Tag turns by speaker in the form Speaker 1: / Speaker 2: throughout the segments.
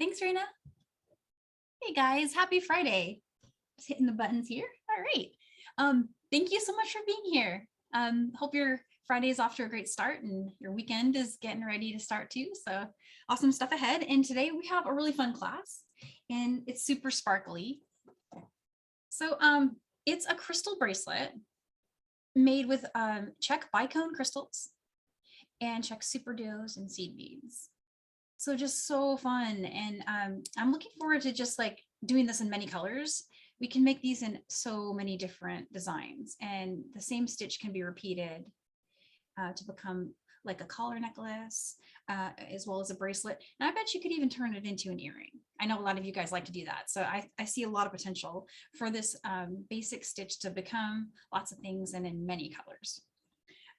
Speaker 1: Thanks, Raina. Hey guys, happy Friday. Just hitting the buttons here. All right. Thank you so much for being here. Hope your Friday is off to a great start and your weekend is getting ready to start too. So awesome stuff ahead. And today we have a really fun class and it's super sparkly. So it's a crystal bracelet made with Czech Bicone crystals and Czech SuperDuos and seed beads. So just so fun. And I'm looking forward to just like doing this in many colors. We can make these in so many different designs and the same stitch can be repeated to become like a collar necklace, as well as a bracelet. And I bet you could even turn it into an earring. I know a lot of you guys like to do that. So I see a lot of potential for this basic stitch to become lots of things and in many colors.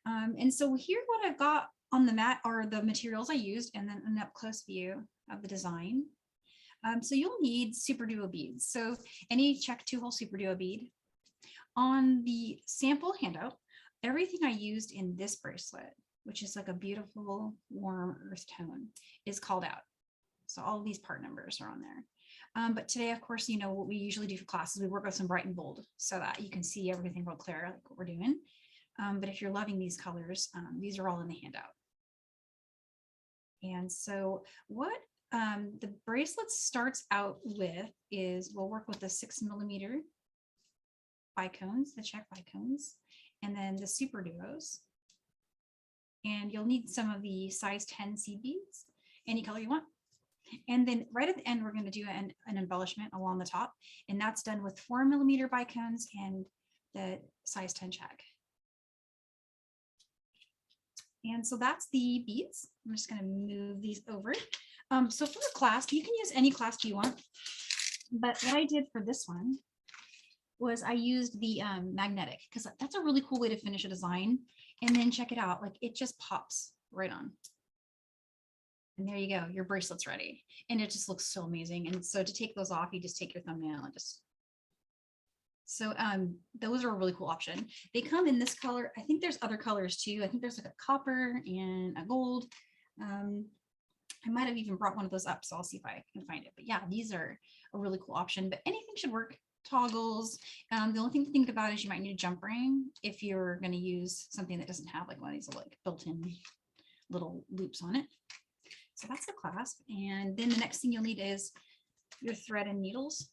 Speaker 1: And so here what I've got on the mat are the materials I used and then an up close view of the design. So you'll need SuperDuo beads. So any Czech 2-hole SuperDuo bead. On the sample handout, everything I used in this bracelet, which is like a beautiful warm earth tone, is called out. So all of these part numbers are on there. But today, of course, you know, what we usually do for classes, we work with some bright and bold so that you can see everything real clear, like what we're doing. But if you're loving these colors, these are all in the handout. And so what the bracelet starts out with is we'll work with the 6mm Bicones, the Czech Bicones, and then the SuperDuos. And you'll need some of the size 10 seed beads, any color you want. And then right at the end, we're going to do an embellishment along the top, and that's done with 4mm Bicones and the size 10 Czech. And so that's the beads. I'm just going to move these over. So for a clasp, you can use any clasp you want. But what I did for this one was I used the magnetic, because that's a really cool way to finish a design. And then check it out, like it just pops right on. And there you go, your bracelet's ready. And it just looks so amazing. And so to take those off, you just take your thumbnail and just. So those are a really cool option. They come in this color. I think there's other colors too. I think there's like a copper and a gold. I might have even brought one of those up, so I'll see if I can find it. But yeah, these are a really cool option, but anything should work. Toggles. The only thing to think about is you might need a jump ring if you're going to use something that doesn't have like one of these like built-in little loops on it. So that's the clasp. And then the next thing you'll need is your thread and needles.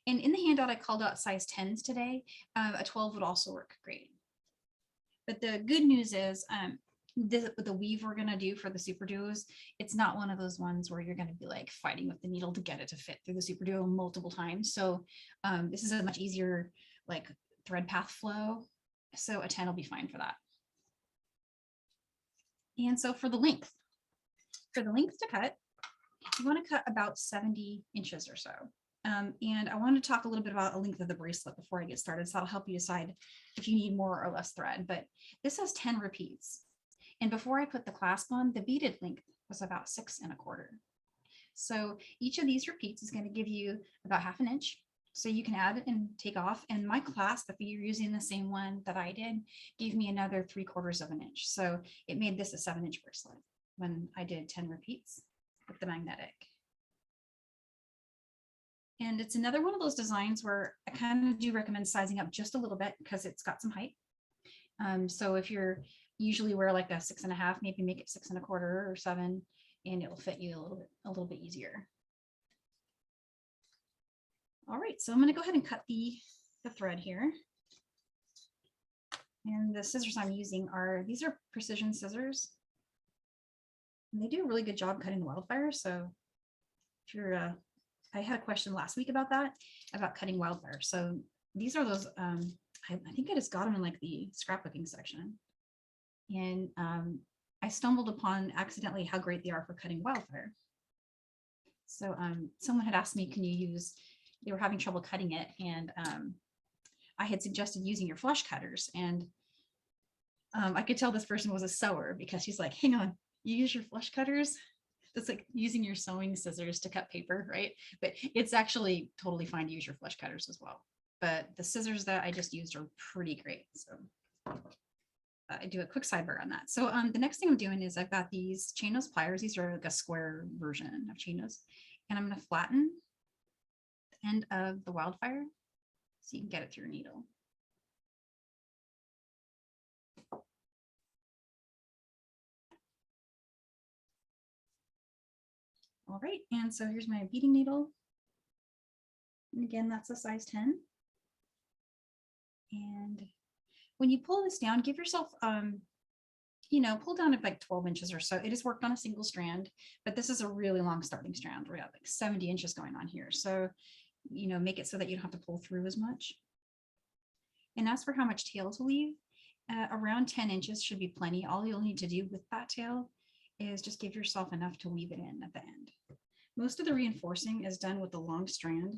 Speaker 1: And in the handout, I called out size 10s today. A 12 would also work great. But the good news is the weave we're going to do for the SuperDuos, it's not one of those ones where you're going to be like fighting with the needle to get it to fit through the SuperDuo multiple times. So this is a much easier like thread path flow. So a 10 will be fine for that. And so for the length to cut, you want to cut about 70 inches or so. And I want to talk a little bit about the length of the bracelet before I get started. So that'll help you decide if you need more or less thread, but this has 10 repeats. And before I put the clasp on, the beaded length was about 6 1/4. So each of these repeats is going to give you about 1/2 inch. So you can add and take off. And my clasp, if you're using the same one that I did, gave me another 3/4 inch. So it made this a 7-inch bracelet when I did 10 repeats with the magnetic. And it's another one of those designs where I kind of do recommend sizing up just a little bit because it's got some height. So if you're usually wear like a 6 1/2, maybe make it 6 1/4 or 7, and it'll fit you a little bit easier. All right, so I'm going to go ahead and cut the thread here. And the scissors I'm using these are precision scissors. And they do a really good job cutting the Wildfire. So if you're, I had a question last week about that, about cutting Wildfire. So these are those, I think I just got them in like the scrapbooking section. And I stumbled upon accidentally how great they are for cutting Wildfire. So someone had asked me, can you use, they were having trouble cutting it. And I had suggested using your flush cutters. And I could tell this person was a sewer because she's like, hang on, you use your flush cutters? That's like using your sewing scissors to cut paper, right? But it's actually totally fine to use your flush cutters as well. But the scissors that I just used are pretty great. So I do a quick sidebar on that. So the next thing I'm doing is I've got these chain nose pliers. These are like a square version of chain nose. And I'm going to flatten the end of the Wildfire so you can get it through your needle. All right, and so here's my beading needle. And again, that's a size 10. And when you pull this down, give yourself, you know, pull down at like 12 inches or so. It is worked on a single strand, but this is a really long starting strand. We have like 70 inches going on here. So, you know, make it so that you don't have to pull through as much. And as for how much tail to leave, around 10 inches should be plenty. All you'll need to do with that tail is just give yourself enough to weave it in at the end. Most of the reinforcing is done with the long strand.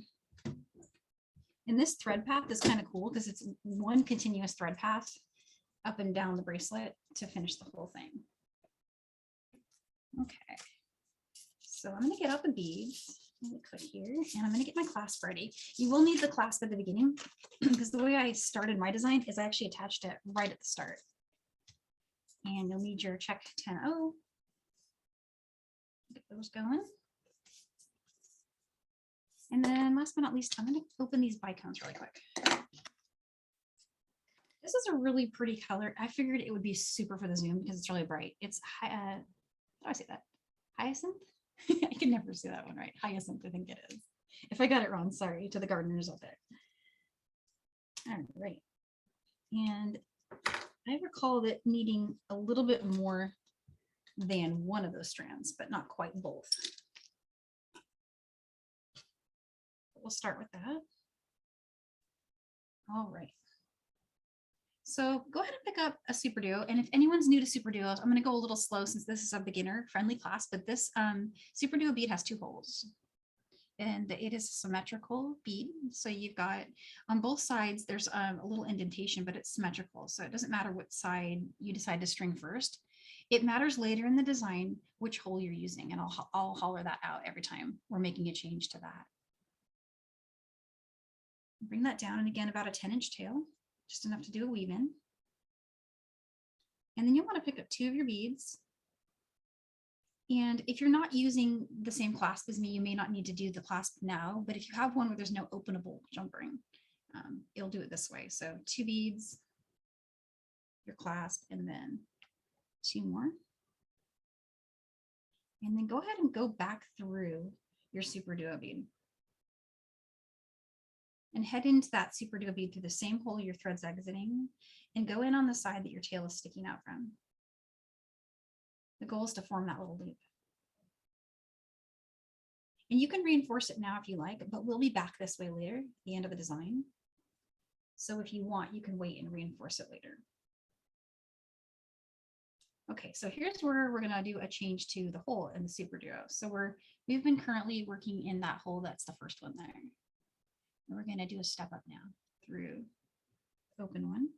Speaker 1: And this thread path is kind of cool because it's one continuous thread path up and down the bracelet to finish the whole thing. Okay, so I'm going to get out the beads. I'm going to click here and I'm going to get my clasp ready. You will need the clasp at the beginning because the way I started my design is I actually attached it right at the start. And you'll need your Czech 10-0. Get those going. And then last but not least, I'm going to open these Bicones really quick. This is a really pretty color. I figured it would be super for the Zoom because it's really bright. It's, how do I say that? Hyacinth? I can never say that one right. Hyacinth, I think it is. If I got it wrong, sorry to the gardeners out there. All right. And I recall that needing a little bit more than one of those strands, but not quite both. We'll start with that. All right. So go ahead and pick up a SuperDuo. And if anyone's new to SuperDuo, I'm going to go a little slow since this is a beginner friendly class, but this SuperDuo bead has 2 holes and it is a symmetrical bead. So you've got on both sides, there's a little indentation, but it's symmetrical. So it doesn't matter what side you decide to string first. It matters later in the design which hole you're using, and I'll holler that out every time we're making a change to that. Bring that down, and again, about a 10-inch tail, just enough to do a weave in. And then you'll want to pick up 2 of your beads. And if you're not using the same clasp as me, you may not need to do the clasp now, but if you have one where there's no openable jump ring, it'll do it this way. So 2 beads, your clasp, and then 2 more. And then go ahead and go back through your SuperDuo bead. And head into that SuperDuo bead through the same hole your thread's exiting and go in on the side that your tail is sticking out from. The goal is to form that little loop. And you can reinforce it now if you like, but we'll be back this way later, at the end of the design. So if you want, you can wait and reinforce it later. Okay, so here's where we're gonna do a change to the hole in the SuperDuo. So we've been currently working in that hole, that's the first one there. And we're going to do a step up now through open one.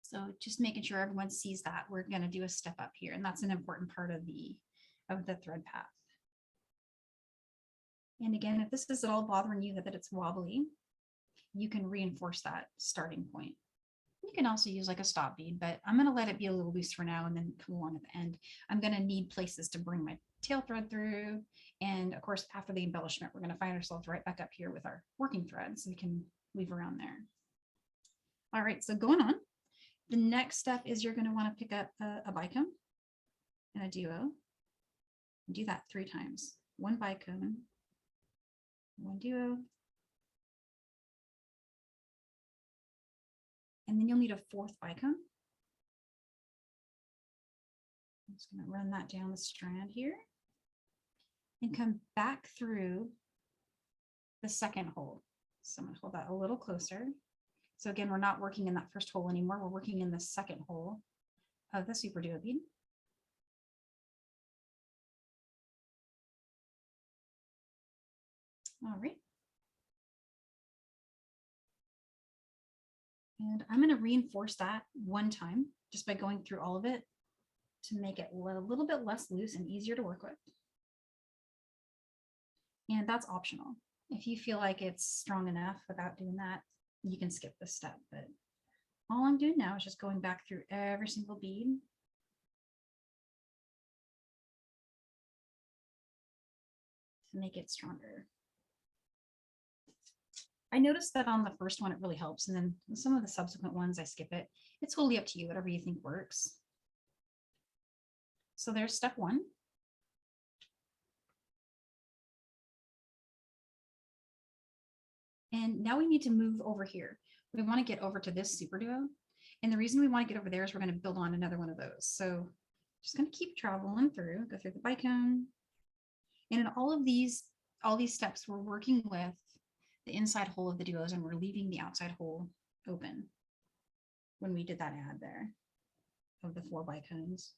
Speaker 1: So just making sure everyone sees that we're going to do a step up here. And that's an important part of the thread path. And again, if this is at all bothering you that it's wobbly, you can reinforce that starting point. You can also use like a stop bead, but I'm going to let it be a little loose for now and then come along at the end. I'm going to need places to bring my tail thread through. And of course, after the embellishment, we're going to find ourselves right back up here with our working thread so we can weave around there. All right, so going on, the next step is you're going to want to pick up a bicone and a duo. Do that 3 times. 1 bicone, 1 duo, and then you'll need a 4th bicone. I'm just going to run that down the strand here and come back through the second hole. So I'm going to hold that a little closer. So again, we're not working in that first hole anymore. We're working in the second hole of the SuperDuo bead. All right. And I'm going to reinforce that 1 time just by going through all of it to make it a little bit less loose and easier to work with. And that's optional. If you feel like it's strong enough without doing that, you can skip this step. But all I'm doing now is just going back through every single bead to make it stronger. I noticed that on the first one, it really helps. And then some of the subsequent ones, I skip it. It's totally up to you, whatever you think works. So there's step one. And now we need to move over here. We want to get over to this SuperDuo. And the reason we want to get over there is we're going to build on another one of those. So just going to keep traveling through, go through the bicone. And in all these steps, we're working with the inside hole of the duos and we're leaving the outside hole open when we did that ad there of the 4 bicones.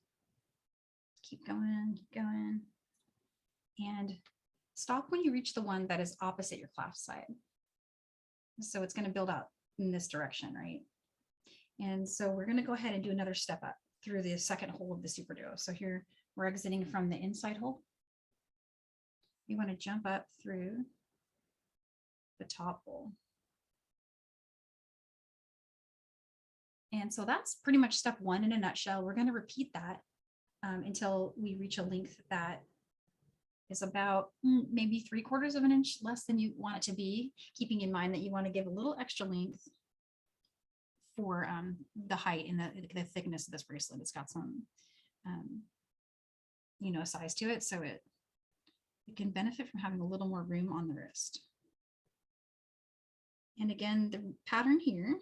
Speaker 1: Keep going, and stop when you reach the one that is opposite your clasp side. So it's going to build out in this direction, right? And so we're going to go ahead and do another step up through the second hole of the SuperDuo. So here we're exiting from the inside hole. You want to jump up through the top hole. And so that's pretty much step one in a nutshell. We're going to repeat that until we reach a length that is about maybe 3/4 of an inch less than you want it to be, keeping in mind that you want to give a little extra length for the height and the thickness of this bracelet. It's got some, size to it, so it can benefit from having a little more room on the wrist. And again, the pattern here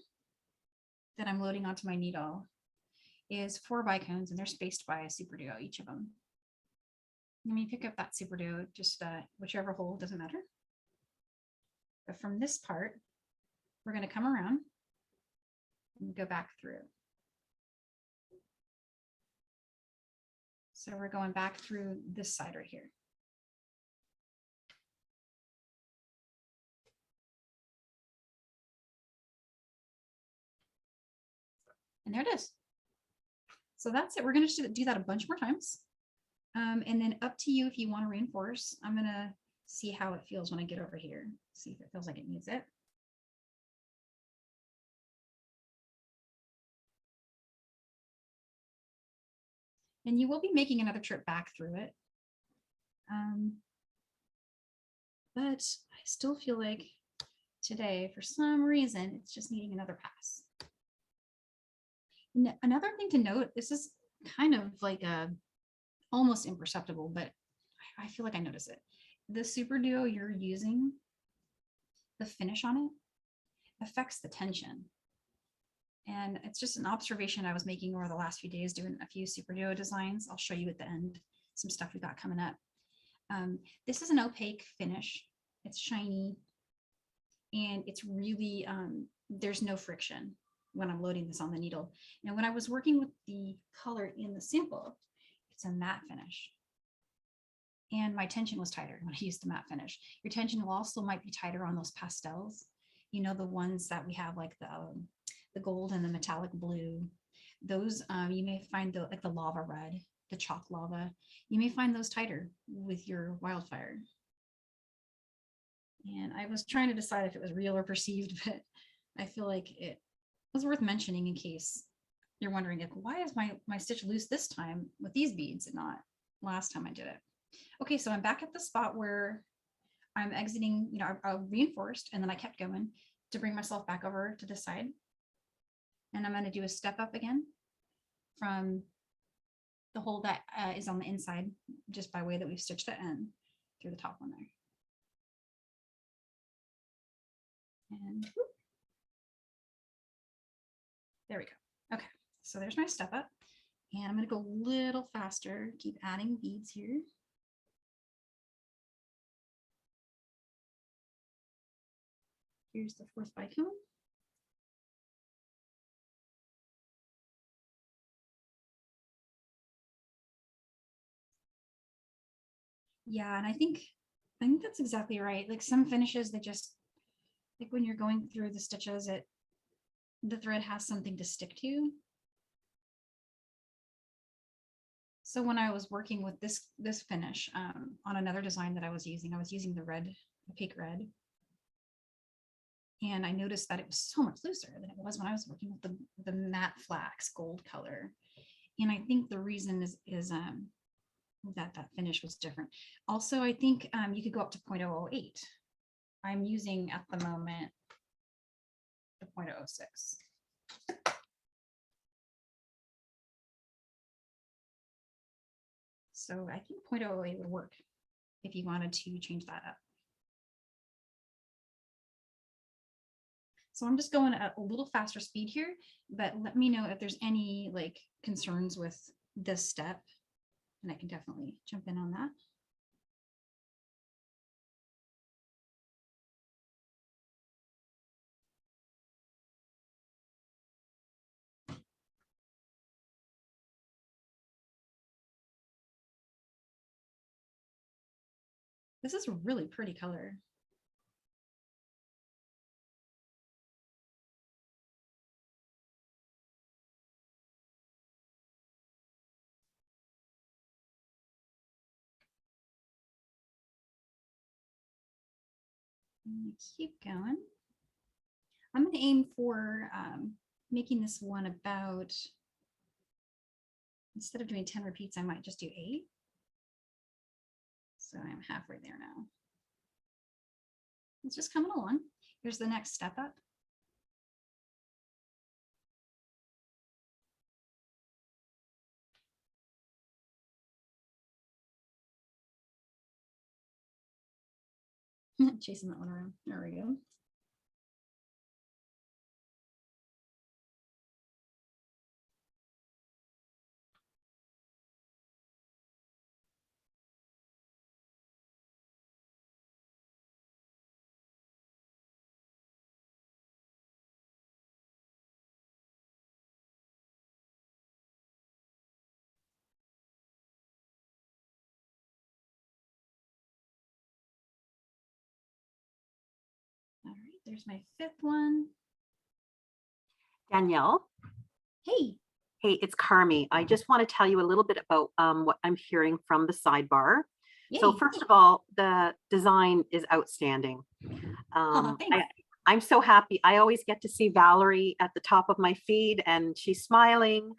Speaker 1: that I'm loading onto my needle is 4 bicones, and they're spaced by a SuperDuo, each of them. Let me pick up that SuperDuo, just whichever hole, doesn't matter. But from this part, we're going to come around and go back through. So we're going back through this side right here. And there it is. So that's it. We're going to do that a bunch more times. And then up to you if you want to reinforce. I'm going to see how it feels when I get over here. See if it feels like it needs it. And you will be making another trip back through it. But I still feel like today, for some reason, it's just needing another pass. And another thing to note, this is kind of like almost imperceptible, but I feel like I notice it. The SuperDuo you're using, the finish on it affects the tension. And it's just an observation I was making over the last few days doing a few SuperDuo designs. I'll show you at the end some stuff we got coming up. This is an opaque finish. It's shiny and it's really, there's no friction when I'm loading this on the needle. Now, when I was working with the color in the sample, it's a matte finish. And my tension was tighter when I used the matte finish. Your tension will also might be tighter on those pastels. You know, the ones that we have like the gold and the metallic blue. Those you may find like the lava red, the chalk lava. You may find those tighter with your Wildfire. And I was trying to decide if it was real or perceived, but I feel like it was worth mentioning in case you're wondering, like, why is my stitch loose this time with these beads and not last time I did it? Okay, so I'm back at the spot where I'm exiting, you know, I reinforced and then I kept going to bring myself back over to this side. And I'm going to do a step up again from the hole that is on the inside, just by way that we've stitched the end through the top one there. And whoop. There we go. Okay, so there's my step up. And I'm going to go a little faster, keep adding beads here. Here's the 4th bicone. Yeah, and I think that's exactly right. Like some finishes, they just, like when you're going through the stitches, the thread has something to stick to. So when I was working with this finish on another design that I was using the red, opaque red. And I noticed that it was so much looser than it was when I was working with the matte flax gold color. And I think the reason is that finish was different. Also, I think you could go up to 0.008. I'm using at the moment the 0.006. So I think 0.008 would work if you wanted to change that up. So I'm just going at a little faster speed here, but let me know if there's any like concerns with this step, and I can definitely jump in on that. This is a really pretty color. Keep going. I'm going to aim for making this one about, instead of doing 10 repeats, I might just do 8. So I'm halfway there now. It's just coming along. Here's the next step up. Chasing that one around. There we go. All right, there's my 5th one.
Speaker 2: Danielle.
Speaker 1: Hey.
Speaker 2: Hey, it's Carmi. I just want to tell you a little bit about what I'm hearing from the sidebar. Yay. So first of all, the design is outstanding. I'm so happy. I always get to see Valerie at the top of my feed and she's smiling.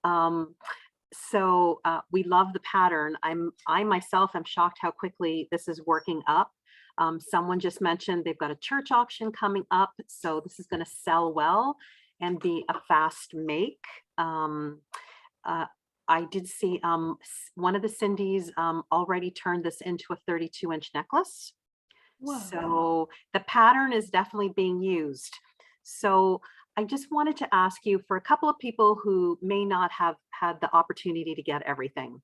Speaker 2: So we love the pattern. I myself am shocked how quickly this is working up. Someone just mentioned they've got a church auction coming up, so this is going to sell well and be a fast make. I did see one of the Cindy's already turned this into a 32-inch necklace. Whoa. So the pattern is definitely being used. So I just wanted to ask you, for a couple of people who may not have had the opportunity to get everything,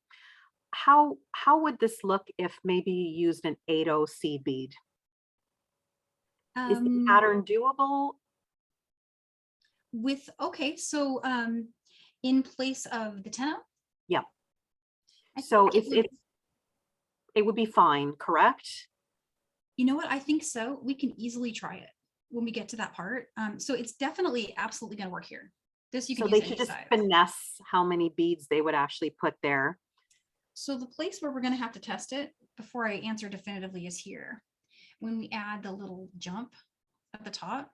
Speaker 2: how would this look if maybe you used an 8/0 seed bead? Is the pattern doable?
Speaker 1: With, okay, so in place of the 10/0?
Speaker 2: Yeah. So it would be fine, correct?
Speaker 1: You know what? I think so. We can easily try it when we get to that part. So it's definitely absolutely going to work here. This you can use. So they should just
Speaker 2: finesse how many beads they would actually put there.
Speaker 1: So the place where we're going to have to test it before I answer definitively is here. When we add the little jump at the top,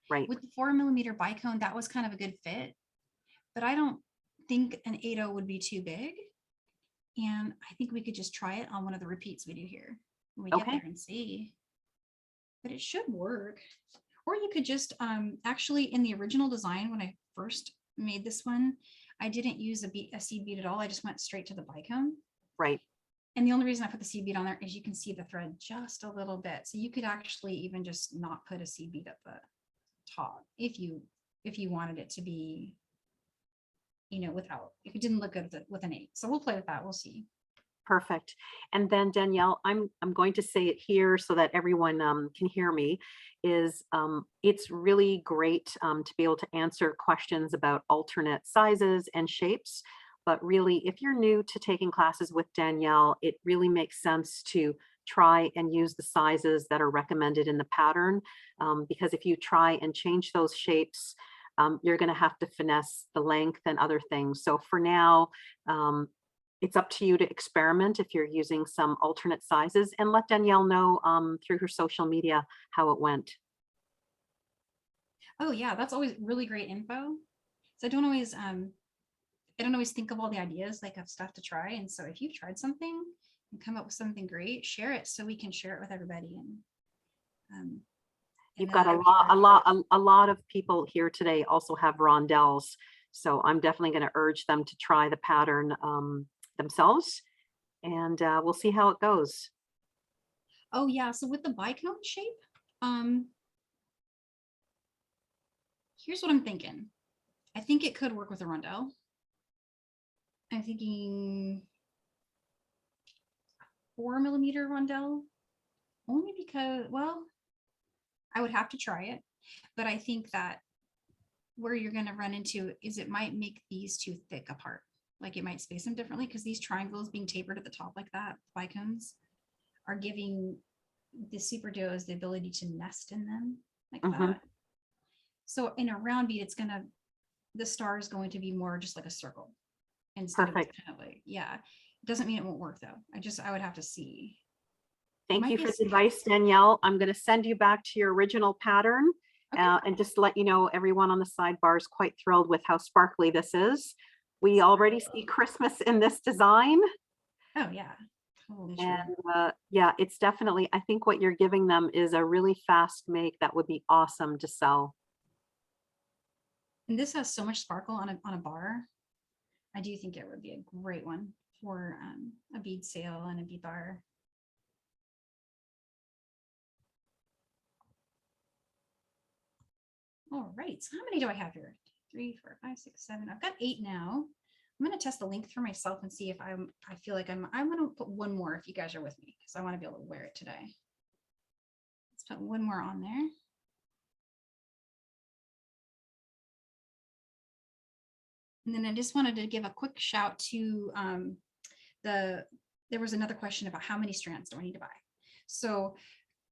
Speaker 2: right?
Speaker 1: With the 4mm bicone, that was kind of a good fit, but I don't think an 8/0 would be too big. And I think we could just try it on one of the repeats we do here when we get there and see. But it should work. Or you could just actually, in the original design, when I first made this one, I didn't use a seed bead at all. I just went straight to the bicone.
Speaker 2: Right.
Speaker 1: And the only reason I put the seed bead on there is you can see the thread just a little bit. So you could actually even just not put a seed bead at the top if you wanted it to be, you know, without, if it didn't look good with an 8. So we'll play with that. We'll see.
Speaker 2: Perfect. And then Danielle, I'm going to say it here so that everyone can hear me, is it's really great to be able to answer questions about alternate sizes and shapes. But really, if you're new to taking classes with Danielle, it really makes sense to try and use the sizes that are recommended in the pattern, because if you try and change those shapes, you're going to have to finesse the length and other things. So for now, it's up to you to experiment if you're using some alternate sizes, and let Danielle know through her social media how it went.
Speaker 1: Oh yeah, that's always really great info. So I don't always I don't always think of all the ideas, like of stuff to try. And so if you've tried something and come up with something great, share it so we can share it with everybody. And
Speaker 2: You've
Speaker 1: then
Speaker 2: got
Speaker 1: I'm sure
Speaker 2: a lot of people here today also have rondelles. So I'm definitely going to urge them to try the pattern themselves, and we'll see how it goes.
Speaker 1: Oh yeah, so with the bicone shape, here's what I'm thinking. I think it could work with a rondelle. I'm thinking 4mm rondelle, only because, well, I would have to try it, but I think that where you're going to run into is it might make these too thick apart. Like it might space them differently because these triangles being tapered at the top like that, bicones, are giving the SuperDuos the ability to nest in them like that. So in a round bead, it's gonna, the star is going to be more just like a circle instead of kind of like, yeah. Doesn't mean it won't work though. I would have to see.
Speaker 2: Thank you for the advice, Danielle. I'm going to send you back to your original pattern.
Speaker 1: Okay.
Speaker 2: And just to let you know, everyone on the sidebar is quite thrilled with how sparkly this is. We already see Christmas in this design.
Speaker 1: Oh yeah, totally true.
Speaker 2: And yeah, it's definitely, I think what you're giving them is a really fast make that would be awesome to sell.
Speaker 1: And this has so much sparkle on a bar. I do think it would be a great one for a bead sale and a bead bar. All right, so how many do I have here? 3, 4, 5, 6, 7. I've got 8 now. I'm going to test the length for myself and see if I feel like I'm going to put one more if you guys are with me, because I want to be able to wear it today. Let's put one more on there. And then I just wanted to give a quick shout to there was another question about how many strands do I need to buy. So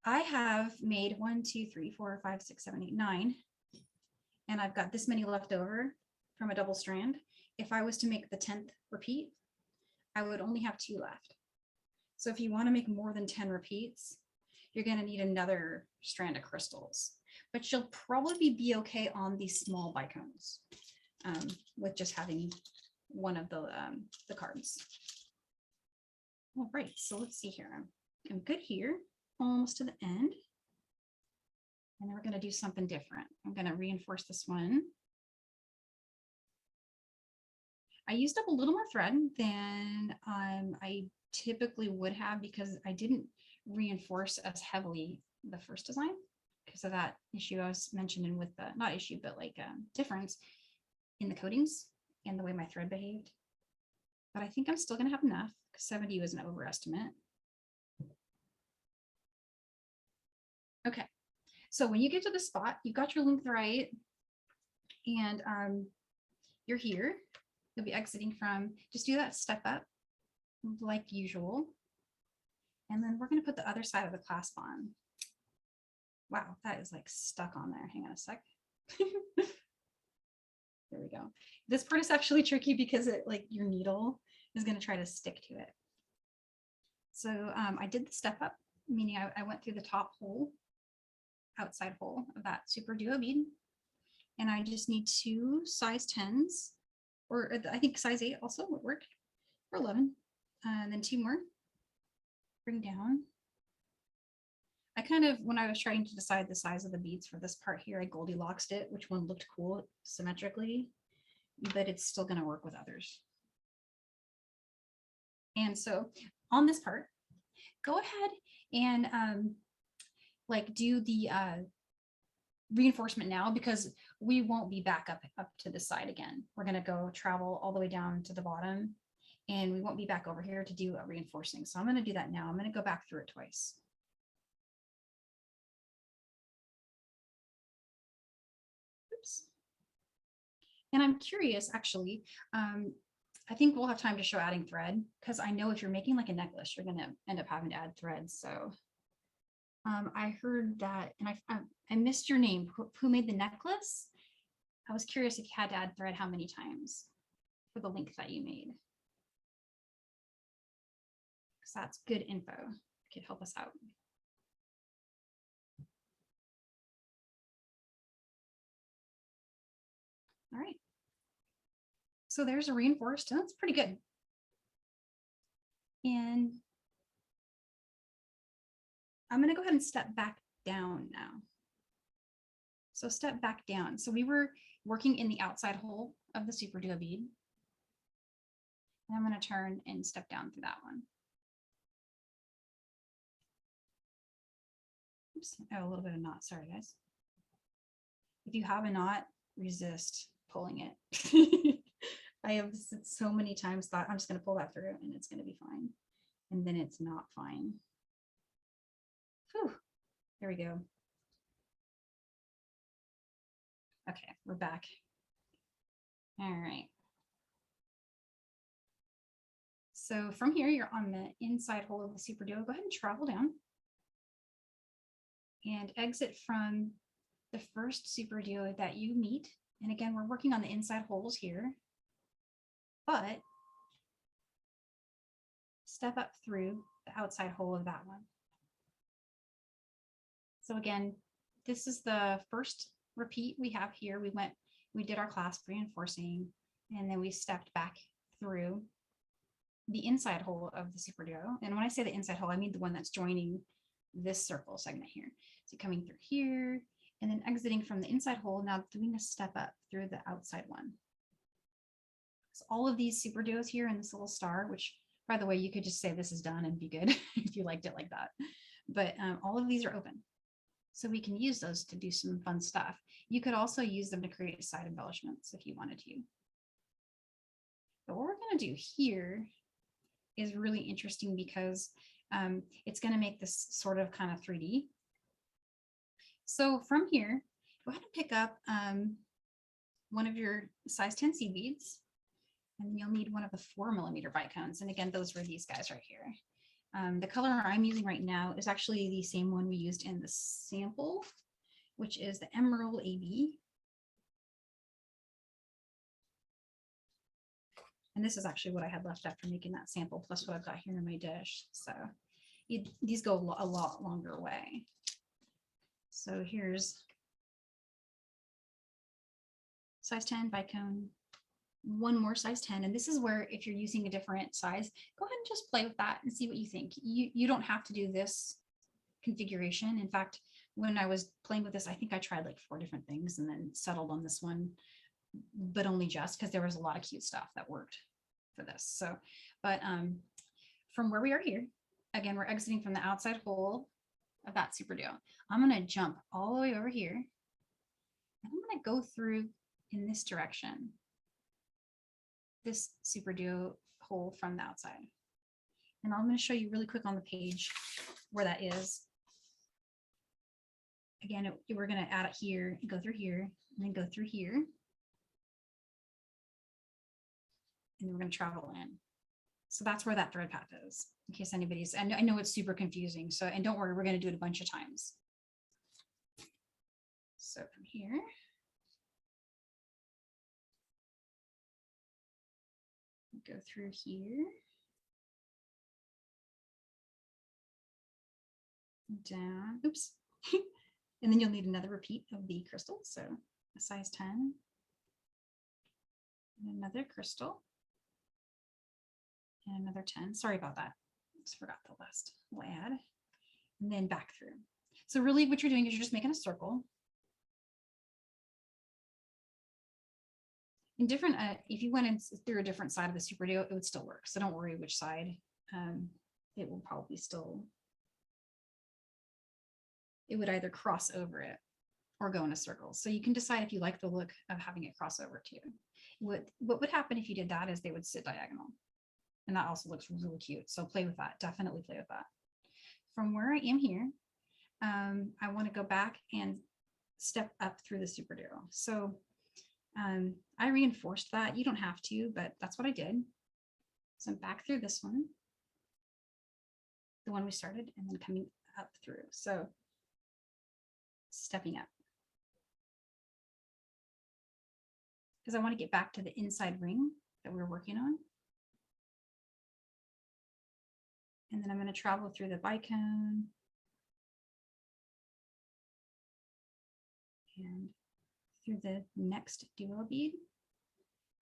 Speaker 1: I have made 1, 2, 3, 4, 5, 6, 7, 8, 9. And I've got this many left over from a double strand. If I was to make the 10th repeat, I would only have 2 left. So if you want to make more than 10 repeats, you're going to need another strand of crystals, but you'll probably be okay on these small bicones with just having one of the cards. All right, so let's see here. I'm good here, almost to the end. And then we're going to do something different. I'm going to reinforce this one. I used up a little more thread than I typically would have because I didn't reinforce as heavily the first design because of that issue I was mentioning with the, not issue, but like difference in the coatings and the way my thread behaved. But I think I'm still going to have enough because 70 was an overestimate. Okay. So when you get to the spot, you've got your length right, and you're here. You'll be exiting from, just do that step up like usual. And then we're going to put the other side of the clasp on. Wow, that is like stuck on there. Hang on a sec. There we go. This part is actually tricky because it, like, your needle is going to try to stick to it. So I did the step up, meaning I went through the top hole, outside hole of that SuperDuo bead. And I just need 2 size 10s, or I think size 8 also would work, or 11. And then 2 more. Bring down. I kind of, when I was trying to decide the size of the beads for this part here, I Goldilocks it, which one looked cool symmetrically, but it's still going to work with others. And so on this part, go ahead and like do the reinforcement now, because we won't be back up to the side again. We're going to go travel all the way down to the bottom, and we won't be back over here to do a reinforcing. So I'm going to do that now. I'm going to go back through it twice. Oops. And I'm curious, actually, I think we'll have time to show adding thread, because I know if you're making like a necklace, you're going to end up having to add thread. So I heard that, and I missed your name. Who made the necklace? I was curious if you had to add thread, how many times for the length that you made. Because that's good info. It could help us out. All right. So there's a reinforced, and that's pretty good. And I'm going to go ahead and step back down now. So step back down. So we were working in the outside hole of the SuperDuo bead. And I'm going to turn and step down through that one. Oops, oh, a little bit of knot. Sorry, guys. If you have a knot, resist pulling it. I have so many times thought I'm just going to pull that through and it's going to be fine. And then it's not fine. Whew. There we go. Okay, we're back. All right. So from here, you're on the inside hole of the SuperDuo. Go ahead and travel down and exit from the first SuperDuo that you meet. And again, we're working on the inside holes here, but step up through the outside hole of that one. So again, this is the first repeat we have here. We did our clasp reinforcing, and then we stepped back through the inside hole of the SuperDuo. And when I say the inside hole, I mean the one that's joining this circle segment here. So coming through here and then exiting from the inside hole, now doing a step up through the outside one. So all of these SuperDuos here in this little star, which by the way, you could just say this is done and be good if you liked it like that. But all of these are open. So we can use those to do some fun stuff. You could also use them to create side embellishments if you wanted to. But what we're going to do here is really interesting because it's going to make this sort of kind of 3D. So from here, go ahead and pick up one of your size 10 seed beads, and you'll need one of the 4mm Bicones. And again, those were these guys right here. The color I'm using right now is actually the same one we used in the sample, which is the Emerald AB. And this is actually what I had left after making that sample, plus what I've got here in my dish. So these go a lot longer way. So here's size 10 Bicone, one more size 10. And this is where if you're using a different size, go ahead and just play with that and see what you think. You don't have to do this configuration. In fact, when I was playing with this, I think I tried like 4 different things and then settled on this one, but only just because there was a lot of cute stuff that worked for this. So, but from where we are here, again, we're exiting from the outside hole of that SuperDuo. I'm going to jump all the way over here and I'm going to go through in this direction, this SuperDuo hole from the outside. And I'm going to show you really quick on the page where that is. Again, we're going to add it here and go through here and then go through here. And we're going to travel in. So that's where that thread path is, in case anybody's, and I know it's super confusing. So, and don't worry, we're going to do it a bunch of times. So from here, go through here, down, oops. And then you'll need another repeat of the crystal. So a size 10, and another crystal. And another 10. Sorry about that. Just forgot the last we'll add. And then back through. So really what you're doing is you're just making a circle. In different, if you went in through a different side of the SuperDuo, it would still work. So don't worry which side. It will probably still, it would either cross over it or go in a circle. So you can decide if you like the look of having it cross over too. What would happen if you did that is they would sit diagonal. And that also looks really cute. So play with that. Definitely play with that. From where I am here, I want to go back and step up through the SuperDuo. So I reinforced that. You don't have to, but that's what I did. So I'm back through this one, the one we started, and then coming up through. So stepping up. Because I want to get back to the inside ring that we were working on. And then I'm going to travel through the Bicone and through the next duo bead.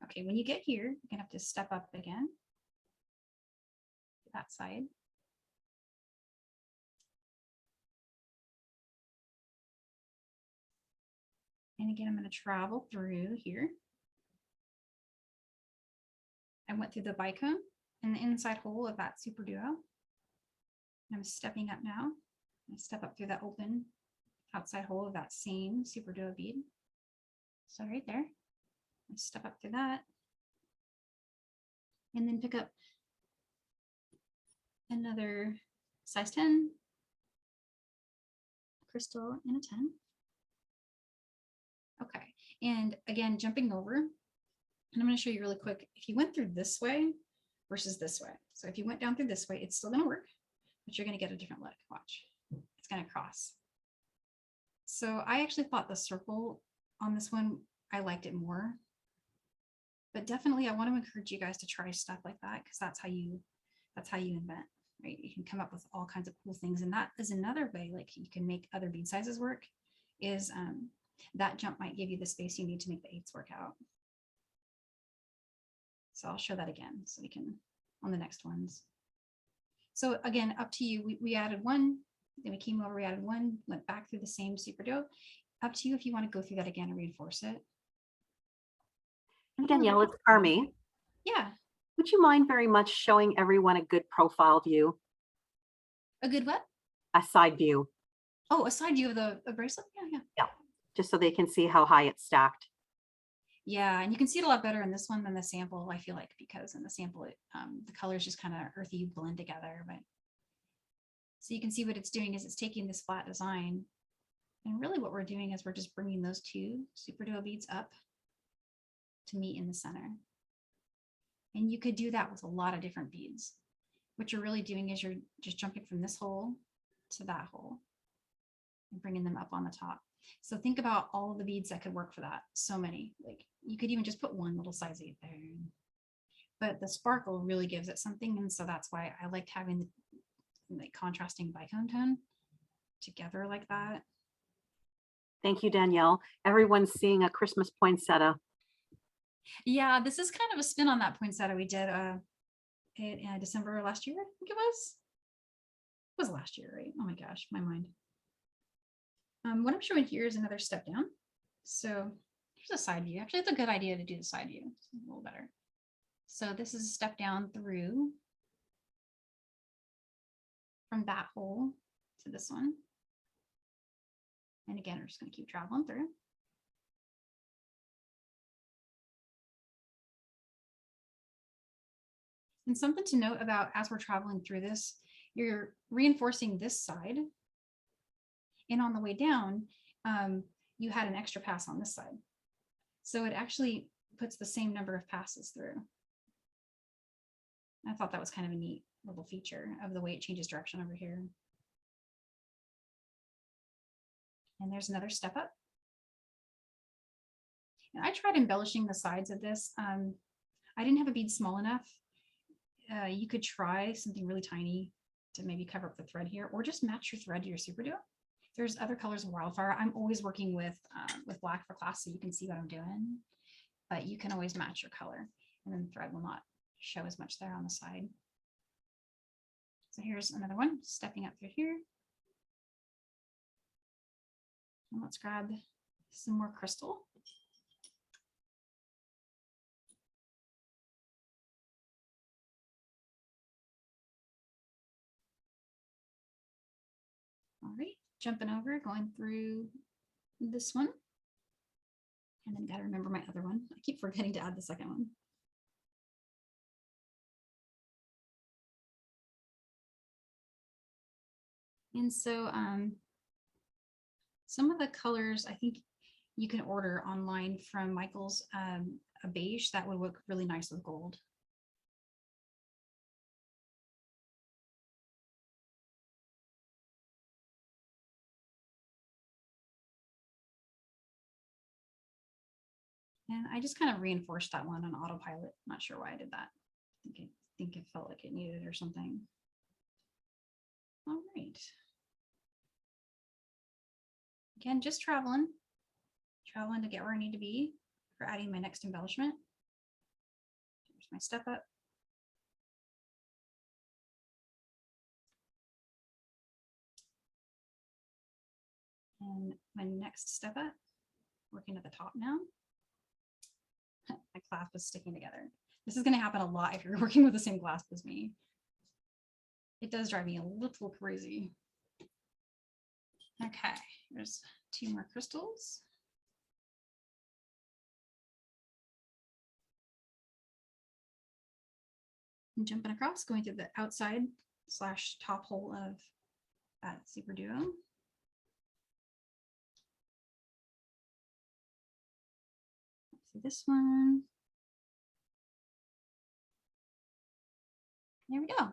Speaker 1: Okay, when you get here, you're gonna have to step up again to that side. And again, I'm going to travel through here. I went through the bicone and the inside hole of that SuperDuo. I'm stepping up now. I step up through that open outside hole of that same SuperDuo bead. So right there, I step up through that and then pick up another size 10 crystal and a 10. Okay, and again, jumping over, and I'm going to show you really quick. If you went through this way versus this way, so if you went down through this way, it's still going to work, but you're going to get a different look. Watch, it's going to cross. So I actually thought the circle on this one, I liked it more, but definitely I want to encourage you guys to try stuff like that, because that's how you invent, right? You can come up with all kinds of cool things, and that is another way, like you can make other bead sizes work, is that jump might give you the space you need to make the 8s work out. So I'll show that again so we can on the next ones. So again, up to you. We added one, then we came over, we added one, went back through the same SuperDuo. Up to you if you want to go through that again and reinforce it.
Speaker 2: Danielle, it's Army.
Speaker 1: Yeah.
Speaker 2: Would you mind very much showing everyone a good profile view?
Speaker 1: A good what?
Speaker 2: A side view.
Speaker 1: Oh, a side view of the bracelet? Yeah.
Speaker 2: Yeah, just so they can see how high it's stacked.
Speaker 1: Yeah, and you can see it a lot better in this one than the sample, I feel like, because in the sample, the colors just kind of earthy blend together. But so you can see what it's doing is it's taking this flat design, and really what we're doing is we're just bringing those two SuperDuo beads up to meet in the center. And you could do that with a lot of different beads. What you're really doing is you're just jumping from this hole to that hole and bringing them up on the top. So think about all of the beads that could work for that. So many, like you could even just put one little size 8 there, but the sparkle really gives it something. And so that's why I liked having the like contrasting bicone tone together like that.
Speaker 2: Thank you, Danielle. Everyone's seeing a Christmas poinsettia.
Speaker 1: Yeah, this is kind of a spin on that poinsettia we did in December last year, I think it was. It was last year, right? Oh my gosh, my mind. What I'm showing here is another step down. So here's a side view. Actually, it's a good idea to do the side view. It's a little better. So this is a step down through from that hole to this one. And again, we're just going to keep traveling through. And something to note about as we're traveling through this, you're reinforcing this side. And on the way down, you had an extra pass on this side. So it actually puts the same number of passes through. I thought that was kind of a neat little feature of the way it changes direction over here. And there's another step up. And I tried embellishing the sides of this. I didn't have a bead small enough. You could try something really tiny to maybe cover up the thread here, or just match your thread to your SuperDuo. There's other colors of Wildfire. I'm always working with black for class, so you can see what I'm doing, but you can always match your color, and then the thread will not show as much there on the side. So here's another one, stepping up through here. And let's grab some more crystal. All right, jumping over, going through this one. And then got to remember my other one. I keep forgetting to add the second one. And so some of the colors I think you can order online from Michael's, a beige that would look really nice with gold. And I just kind of reinforced that one on autopilot. Not sure why I did that. I think it felt like it needed it or something. All right. Again, just traveling to get where I need to be for adding my next embellishment. Here's my step up. And my next step up, working at the top now. My clasp is sticking together. This is going to happen a lot if you're working with the same clasp as me. It does drive me a little crazy. Okay, there's 2 more crystals. And jumping across, going through the outside / top hole of that SuperDuo. See this one. There we go.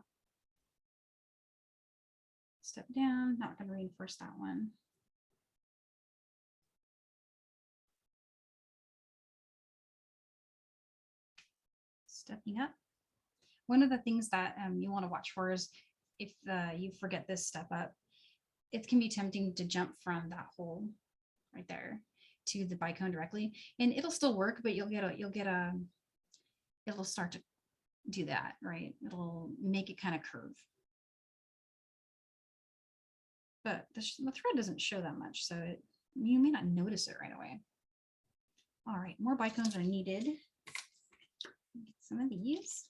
Speaker 1: Step down, not going to reinforce that one. Stepping up. One of the things that you want to watch for is if you forget this step up, it can be tempting to jump from that hole right there to the bicone directly, and it'll still work, but it'll start to do that, right? It'll make it kind of curve. But the thread doesn't show that much, so you may not notice it right away. All right, more bicones are needed. Get some of these.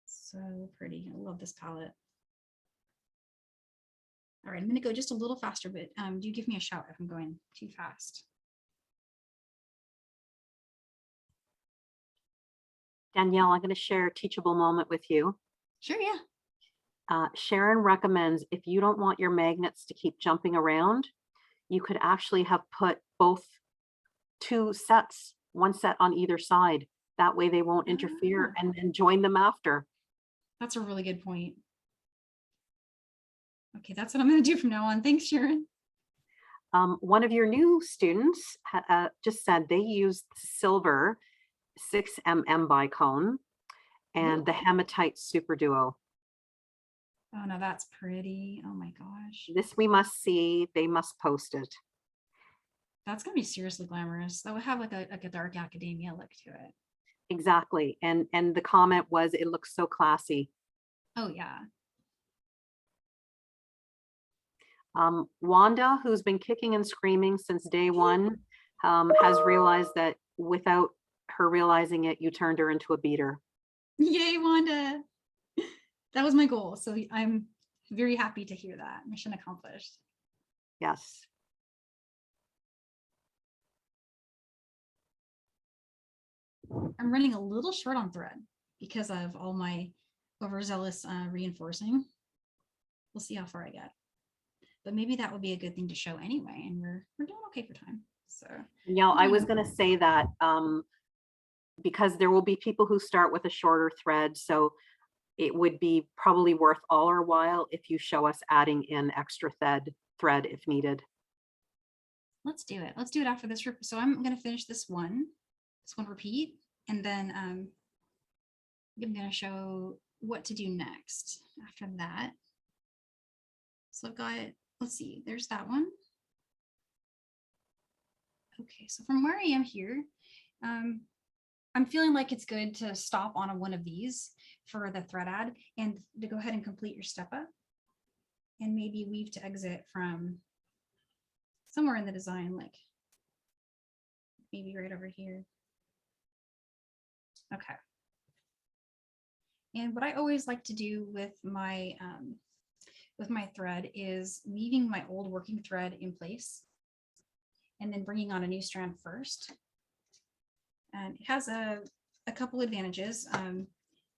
Speaker 1: So pretty. I love this palette. All right, I'm going to go just a little faster, but do give me a shout if I'm going too fast.
Speaker 2: Danielle, I'm going to share a teachable moment with you.
Speaker 1: Sure, yeah.
Speaker 2: Sharon recommends if you don't want your magnets to keep jumping around, you could actually have put both 2 sets, 1 set on either side. That way they won't interfere, and then join them after.
Speaker 1: That's a really good point. Okay, that's what I'm going to do from now on. Thanks, Sharon.
Speaker 2: One of your new students just said they used silver 6mm bicone and the hematite SuperDuo.
Speaker 1: Oh, no, that's pretty. Oh my gosh.
Speaker 2: This we must see. They must post it.
Speaker 1: That's going to be seriously glamorous. That would have like a dark academia look to it.
Speaker 2: Exactly. And the comment was, it looks so classy.
Speaker 1: Oh, yeah.
Speaker 2: Wanda, who's been kicking and screaming since day one, has realized that without her realizing it, you turned her into a beater.
Speaker 1: Yay, Wanda. That was my goal. So I'm very happy to hear that. Mission accomplished.
Speaker 2: Yes.
Speaker 1: I'm running a little short on thread because of all my overzealous reinforcing. We'll see how far I get. But maybe that would be a good thing to show anyway. And we're doing okay for time. So
Speaker 2: yeah, I was going to say that because there will be people who start with a shorter thread. So it would be probably worth all our while if you show us adding in extra thread if needed.
Speaker 1: Let's do it. Let's do it after this. So I'm going to finish this one repeat, and then I'm going to show what to do next after that. So I've got, let's see, there's that one. Okay, so from where I am here, I'm feeling like it's good to stop on one of these for the thread add and to go ahead and complete your step up and maybe weave to exit from somewhere in the design, like maybe right over here. Okay. And what I always like to do with my thread is leaving my old working thread in place and then bringing on a new strand first. And it has a couple advantages, and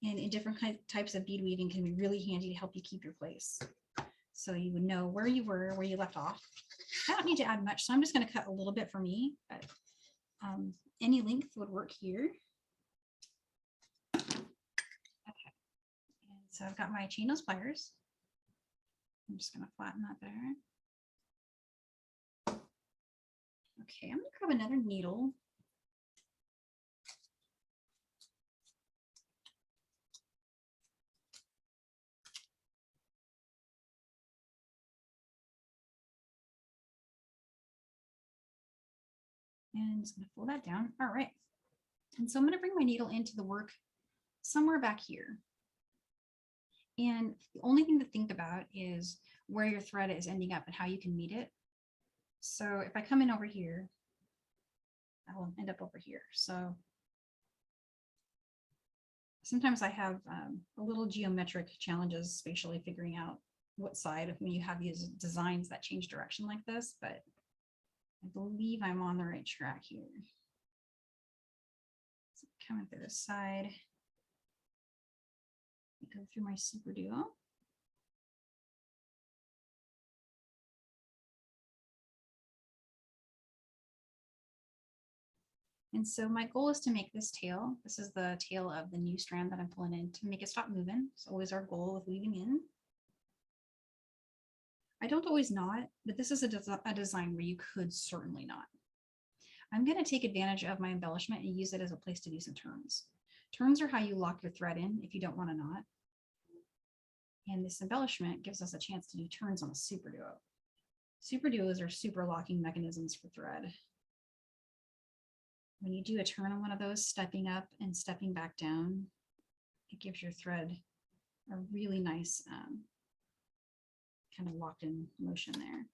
Speaker 1: in different types of bead weaving can be really handy to help you keep your place. So you would know where you were, where you left off. I don't need to add much, so I'm just going to cut a little bit for me, but any length would work here. Okay, and so I've got my chain nose pliers. I'm just going to flatten that there. Okay, I'm going to grab another needle. And just gonna pull that down. All right. And so I'm gonna bring my needle into the work somewhere back here. And the only thing to think about is where your thread is ending up and how you can meet it. So if I come in over here, I will end up over here. So sometimes I have a little geometric challenges spatially figuring out what side when you have these designs that change direction like this, but I believe I'm on the right track here. So coming through this side, go through my SuperDuo. And so my goal is to make this tail. This is the tail of the new strand that I'm pulling in to make it stop moving. It's always our goal with weaving in. I don't always knot, but this is a design where you could certainly knot. I'm going to take advantage of my embellishment and use it as a place to do some turns. Turns are how you lock your thread in if you don't want to knot. And this embellishment gives us a chance to do turns on a SuperDuo. SuperDuos are super locking mechanisms for thread. When you do a turn on one of those, stepping up and stepping back down, it gives your thread a really nice kind of locked in motion there.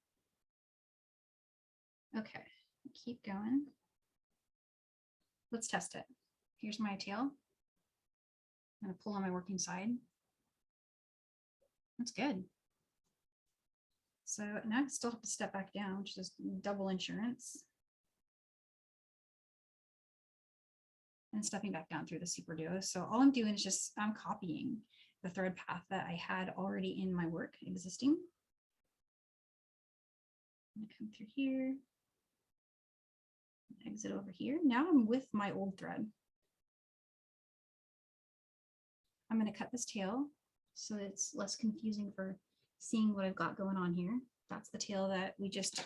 Speaker 1: Okay, keep going. Let's test it. Here's my tail. I'm going to pull on my working side. That's good. So now I still have to step back down, which is double insurance. And stepping back down through the SuperDuo. So all I'm doing is just, I'm copying the thread path that I had already in my work existing. I'm gonna come through here, exit over here. Now I'm with my old thread. I'm gonna cut this tail so it's less confusing for seeing what I've got going on here. That's the tail that we just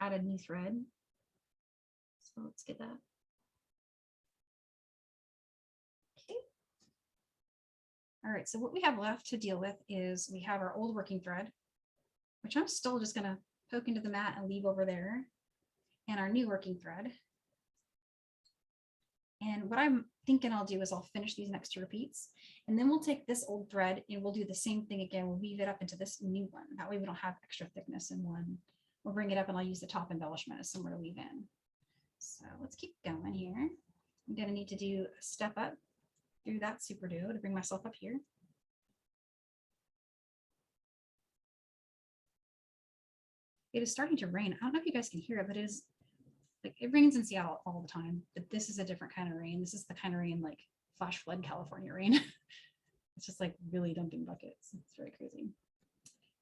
Speaker 1: added new thread. So let's get that. All right, so what we have left to deal with is we have our old working thread, which I'm still just gonna poke into the mat and leave over there, and our new working thread. And what I'm thinking I'll do is I'll finish these next two repeats, and then we'll take this old thread and we'll do the same thing again. We'll weave it up into this new one. That way we don't have extra thickness in one. We'll bring it up and I'll use the top embellishment as somewhere to weave in. So let's keep going here. I'm gonna need to do a step up through that SuperDuo to bring myself up here. It is starting to rain. I don't know if you guys can hear it, but it is like it rains in Seattle all the time. But this is a different kind of rain. This is the kind of rain like flash flood California rain. It's just like really dumping buckets. It's very crazy.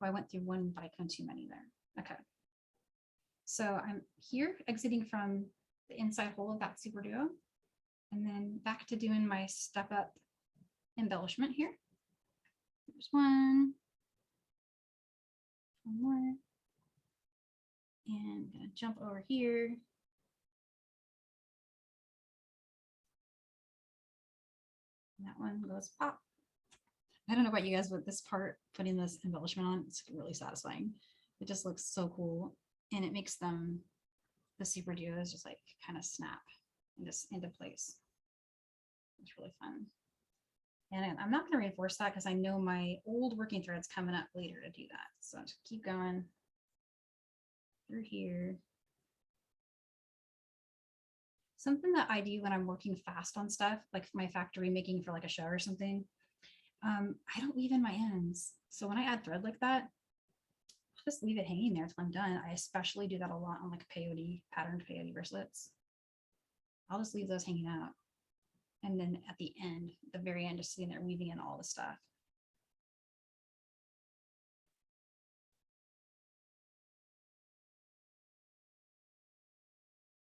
Speaker 1: Oh, I went through one Bicone too many there. Okay. So I'm here exiting from the inside hole of that SuperDuo. And then back to doing my step up embellishment here. There's one more. And I'm gonna jump over here. And that one goes pop. I don't know about you guys, but this part, putting this embellishment on, it's really satisfying. It just looks so cool. And it makes them, the SuperDuos just like kind of snap and just into place. It's really fun. And I'm not going to reinforce that because I know my old working thread's coming up later to do that. So just keep going through here. Something that I do when I'm working fast on stuff, like my factory making for like a show or something, I don't weave in my ends. So when I add thread like that, I'll just leave it hanging there until I'm done. I especially do that a lot on like peyote, patterned peyote bracelets. I'll just leave those hanging out. And then at the end, the very end, just sitting there weaving in all the stuff.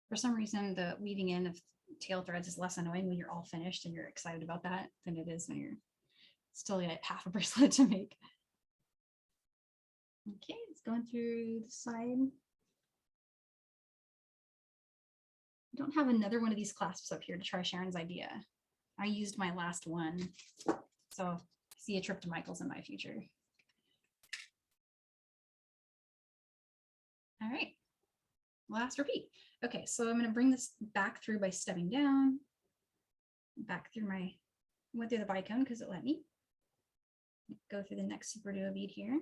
Speaker 1: For some reason, the weaving in of tail threads is less annoying when you're all finished and you're excited about that than it is when you're still yet half a bracelet to make. Okay, it's going through the side. I don't have another one of these clasps up here to try Sharon's idea. I used my last one, so see a trip to Michael's in my future. All right, last repeat. Okay, so I'm going to bring this back through by stepping down, back through my, went through the bicone because it let me. Go through the next SuperDuo bead here.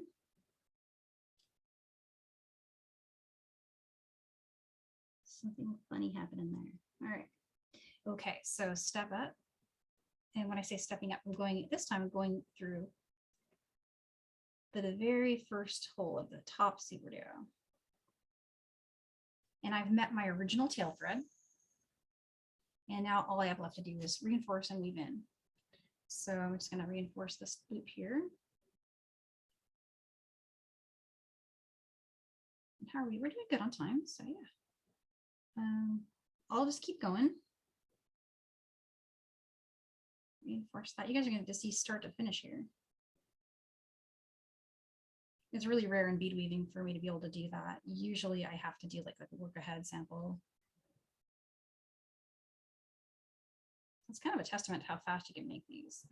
Speaker 1: Something funny happened in there. All right. Okay, so step up. And when I say stepping up, I'm going, this time I'm going through the very first hole of the top SuperDuo. And I've met my original tail thread. And now all I have left to do is reinforce and weave in. So I'm just going to reinforce this loop here. And how are we? We're doing good on time. So yeah. I'll just keep going. Reinforce that. You guys are going to see start to finish here. It's really rare in bead weaving for me to be able to do that. Usually I have to do like a work ahead sample. It's kind of a testament to how fast you can make these.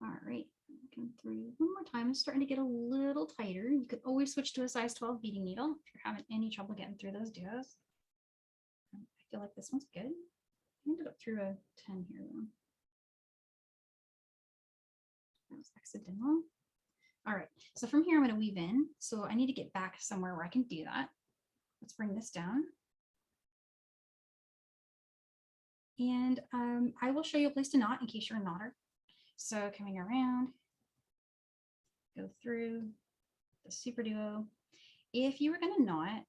Speaker 1: All right, come through one more time. It's starting to get a little tighter. You could always switch to a size 12 beading needle if you're having any trouble getting through those duos. I feel like this one's good. I ended up through a 10 here though. That was accidental. All right, so from here I'm going to weave in. So I need to get back somewhere where I can do that. Let's bring this down. And I will show you a place to knot in case you're a knotter. So coming around, go through the SuperDuo. If you were going to knot,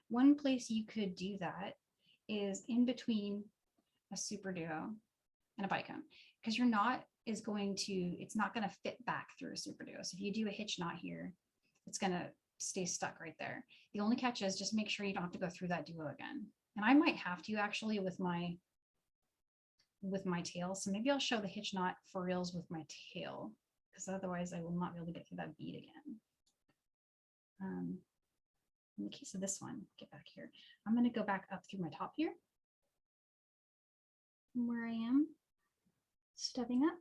Speaker 1: one place you could do that is in between a SuperDuo and a Bicone, because your knot is going to, it's not going to fit back through a SuperDuo. So if you do a hitch knot here, it's going to stay stuck right there. The only catch is just make sure you don't have to go through that duo again. And I might have to actually with my tail. So maybe I'll show the hitch knot for reals with my tail, because otherwise I will not be able to get through that bead again. In the case of this one, get back here. I'm going to go back up through my top here. From where I am stepping up,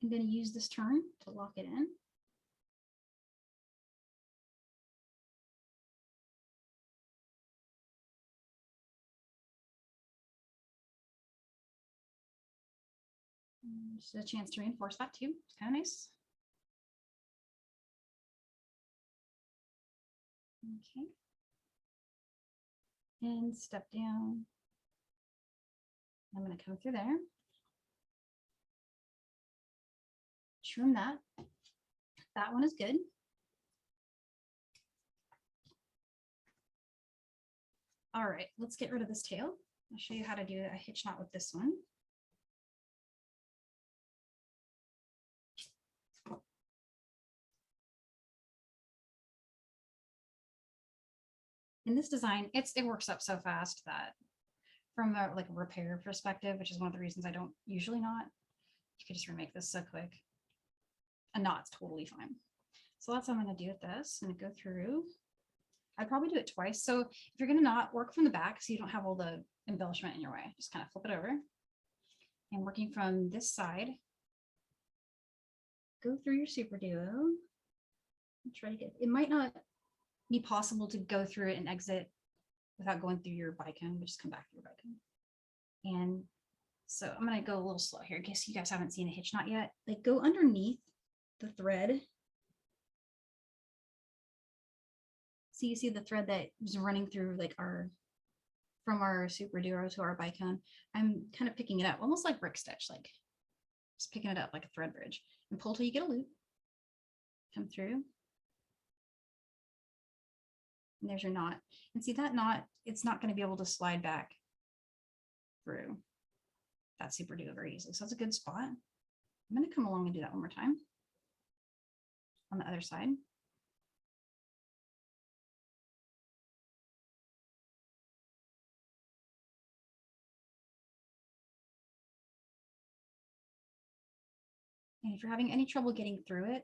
Speaker 1: I'm going to use this turn to lock it in. Just a chance to reinforce that too. It's kind of nice. Okay. And step down. I'm going to come through there. Trim that. That one is good. All right, let's get rid of this tail. I'll show you how to do a hitch knot with this one. In this design, it works up so fast that from a repair perspective, which is one of the reasons I don't usually knot, you could just remake this so quick. A knot's totally fine. So that's what I'm going to do with this. I'm going to go through. I'd probably do it twice. So if you're going to knot, work from the back so you don't have all the embellishment in your way. Just kind of flip it over. And working from this side, go through your SuperDuo. Try to get, it might not be possible to go through it and exit without going through your Bicone, but just come back through your Bicone. And so I'm going to go a little slow here in case you guys haven't seen a hitch knot yet. Like go underneath the thread. So you see the thread that was running through like from our SuperDuo to our Bicone. I'm kind of picking it up almost like brick stitch, like just picking it up like a thread bridge, and pull till you get a loop. Come through. And there's your knot. And see that knot, it's not going to be able to slide back through that SuperDuo very easily. So that's a good spot. I'm going to come along and do that one more time on the other side. And if you're having any trouble getting through it,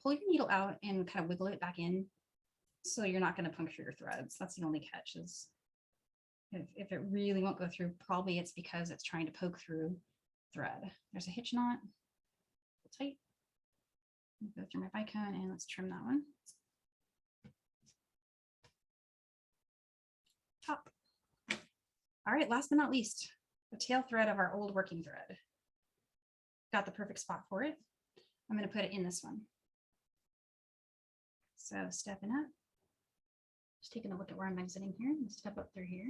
Speaker 1: pull your needle out and kind of wiggle it back in so you're not going to puncture your threads. That's the only catch, is if it really won't go through, probably it's because it's trying to poke through thread. There's a hitch knot. Tight. Go through my Bicone and let's trim that one. All right, last but not least, the tail thread of our old working thread. Got the perfect spot for it. I'm going to put it in this one. So stepping up, just taking a look at where I'm exiting here, and step up through here.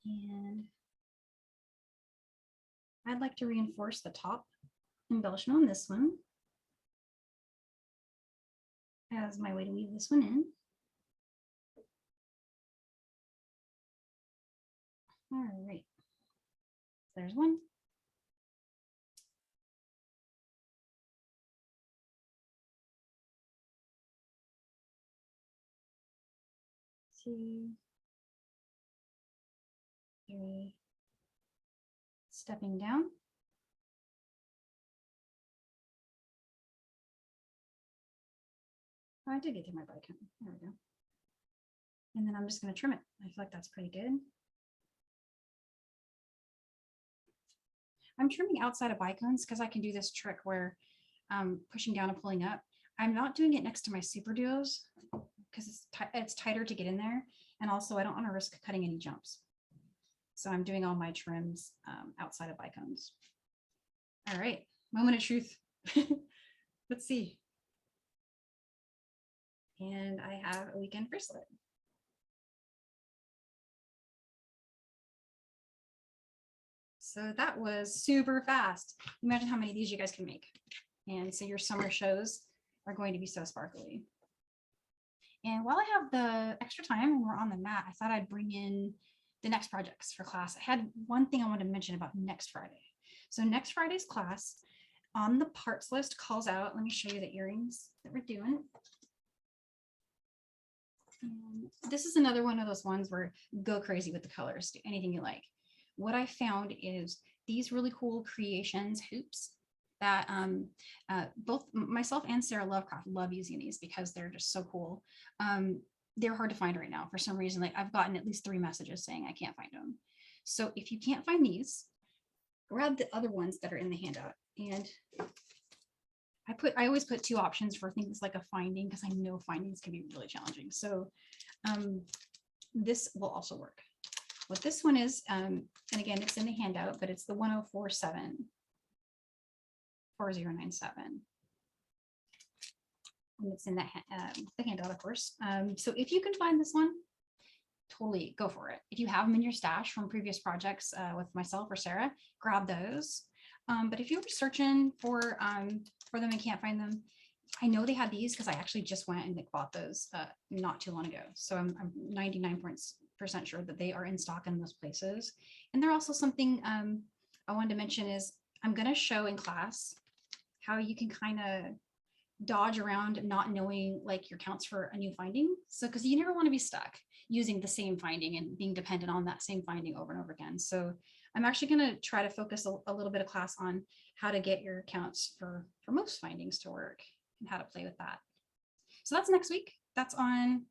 Speaker 1: And I'd like to reinforce the top embellishment on this one as my way to weave this one in. All right, there's one. Two, three, stepping down. Oh, I did get through my Bicone. There we go. And then I'm just going to trim it. I feel like that's pretty good. I'm trimming outside of Bicones because I can do this trick where pushing down and pulling up. I'm not doing it next to my SuperDuos because it's tighter to get in there. And also I don't want to risk cutting any jumps. So I'm doing all my trims outside of Bicones. All right, moment of truth. Let's see. And I have a weekend bracelet. So that was super fast. Imagine how many of these you guys can make. And so your summer shows are going to be so sparkly. And while I have the extra time and we're on the mat, I thought I'd bring in the next projects for class. I had one thing I wanted to mention about next Friday. So next Friday's class on the parts list calls out, let me show you the earrings that we're doing. And this is another one of those ones where go crazy with the colors, do anything you like. What I found is these really cool creations hoops that both myself and Sarah Lovecraft love using these because they're just so cool. They're hard to find right now for some reason. Like I've gotten at least 3 messages saying I can't find them. So if you can't find these, grab the other ones that are in the handout. And I always put 2 options for things like a finding because I know findings can be really challenging. So this will also work. What this one is, and again, it's in the handout, but it's the 1047 4097. And it's in that the handout, of course. So if you can find this one, totally go for it. If you have them in your stash from previous projects with myself or Sarah, grab those. But if you're searching for them and can't find them, I know they had these because I actually just went and bought those not too long ago. So I'm 99% sure that they are in stock in those places. And they're also something I wanted to mention is I'm going to show in class how you can kind of dodge around not knowing like your counts for a new finding. So because you never want to be stuck using the same finding and being dependent on that same finding over and over again. So I'm actually going to try to focus a little bit of class on how to get your counts for most findings to work and how to play with that. So that's next week. That's on,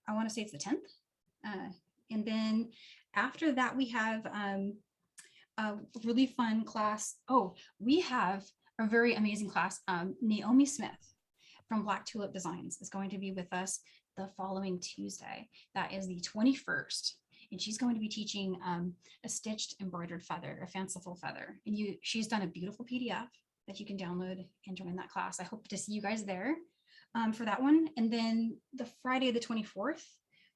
Speaker 1: I want to say it's the 10th. And then after that, we have a really fun class. Oh, we have a very amazing class. Naomi Smith from Black Tulip Designs is going to be with us the following Tuesday. That is the 21st. And she's going to be teaching a stitched embroidered feather, a fanciful feather. And she's done a beautiful PDF that you can download and join that class. I hope to see you guys there for that one. And then the Friday, the 24th,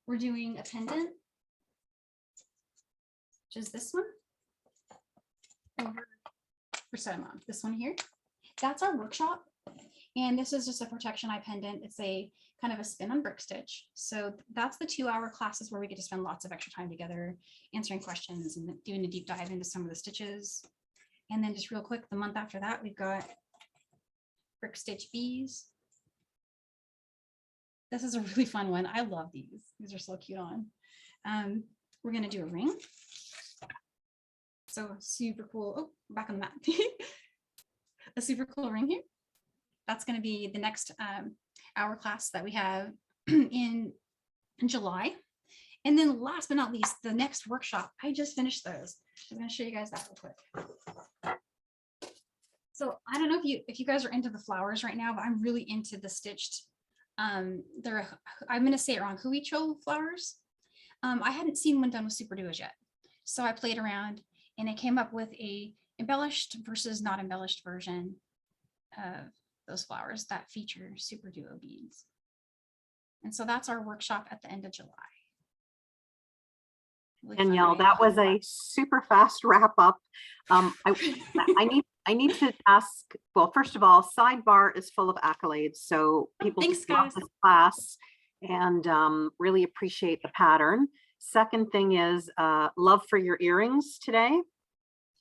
Speaker 1: we're doing a pendant, which is this one over for Sedamon, this one here. That's our workshop. And this is just a protection eye pendant. It's a kind of a spin on brick stitch. So that's the 2-hour classes where we get to spend lots of extra time together, answering questions and doing a deep dive into some of the stitches. And then just real quick, the month after that, we've got brick stitch bees. This is a really fun one. I love these. These are so cute on. We're going to do a ring. So super cool. Oh, back on the mat. A super cool ring here. That's going to be the next hour class that we have in July. And then last but not least, the next workshop, I just finished those. I'm going to show you guys that real quick. So I don't know if you guys are into the flowers right now, but I'm really into the stitched They're, I'm going to say it wrong, huicho flowers. I hadn't seen one done with SuperDuos yet. So I played around and I came up with a embellished versus not embellished version of those flowers that feature SuperDuo beads. And so that's our workshop at the end of July. Really
Speaker 2: Danielle, that was a super fast wrap up. I need to ask, well, first of all, Sidebar is full of accolades. So people
Speaker 1: thanks,
Speaker 2: love
Speaker 1: guys.
Speaker 2: this class and really appreciate the pattern. Second thing is love for your earrings today.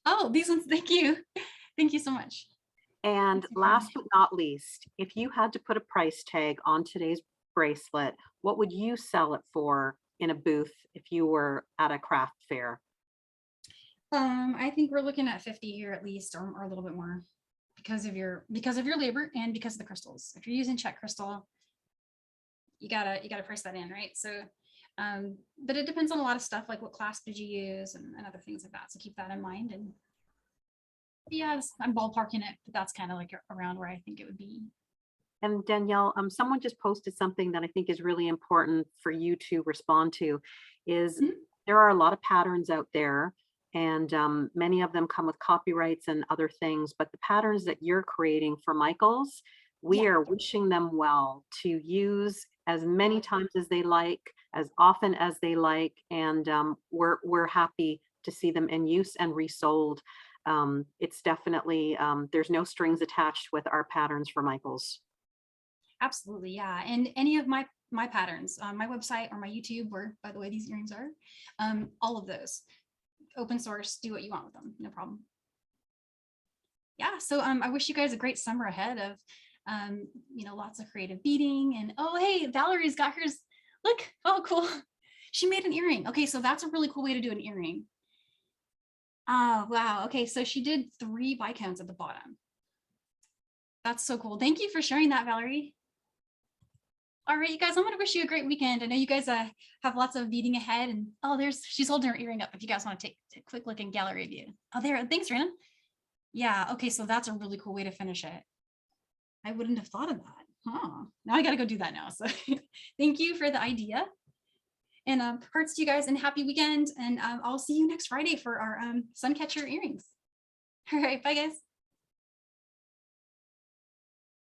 Speaker 1: Oh, these ones, thank you. Thank you so much.
Speaker 2: And last but not least, if you had to put a price tag on today's bracelet, what would you sell it for in a booth if you were at a craft fair?
Speaker 1: I think we're looking at 50 here at least, or a little bit more, because of your labor and because of the crystals. If you're using Czech crystal, you gotta price that in, right? So, but it depends on a lot of stuff, like what clasp did you use and other things like that. So keep that in mind. And yeah, I'm ballparking it, but that's kind of like around where I think it would be.
Speaker 2: And Danielle, someone just posted something that I think is really important for you to respond to is there are a lot of patterns out there and many of them come with copyrights and other things, but the patterns that you're creating for Michael's, we are wishing them well to use as many times as they like, as often as they like, and we're happy to see them in use and resold. It's definitely, there's no strings attached with our patterns for Michael's.
Speaker 1: Absolutely, yeah. And any of my patterns on my website or my YouTube, where, by the way, these earrings are, all of those, open source, do what you want with them, no problem. Yeah, so I wish you guys a great summer ahead of, lots of creative beading. And oh, hey, Valerie's got hers. Look, oh, cool. She made an earring. Okay, so that's a really cool way to do an earring. Oh, wow. Okay, so she did 3 Bicones at the bottom. That's so cool. Thank you for sharing that, Valerie. All right, you guys, I'm going to wish you a great weekend. I know you guys have lots of beading ahead. And oh, she's holding her earring up if you guys want to take a quick look in gallery view. Oh, there. Thanks, Rana. Yeah, okay, so that's a really cool way to finish it. I wouldn't have thought of that. Huh. Now I got to go do that now. So thank you for the idea. And hearts to you guys and happy weekend. And I'll see you next Friday for our sun catcher earrings. All right, bye, guys.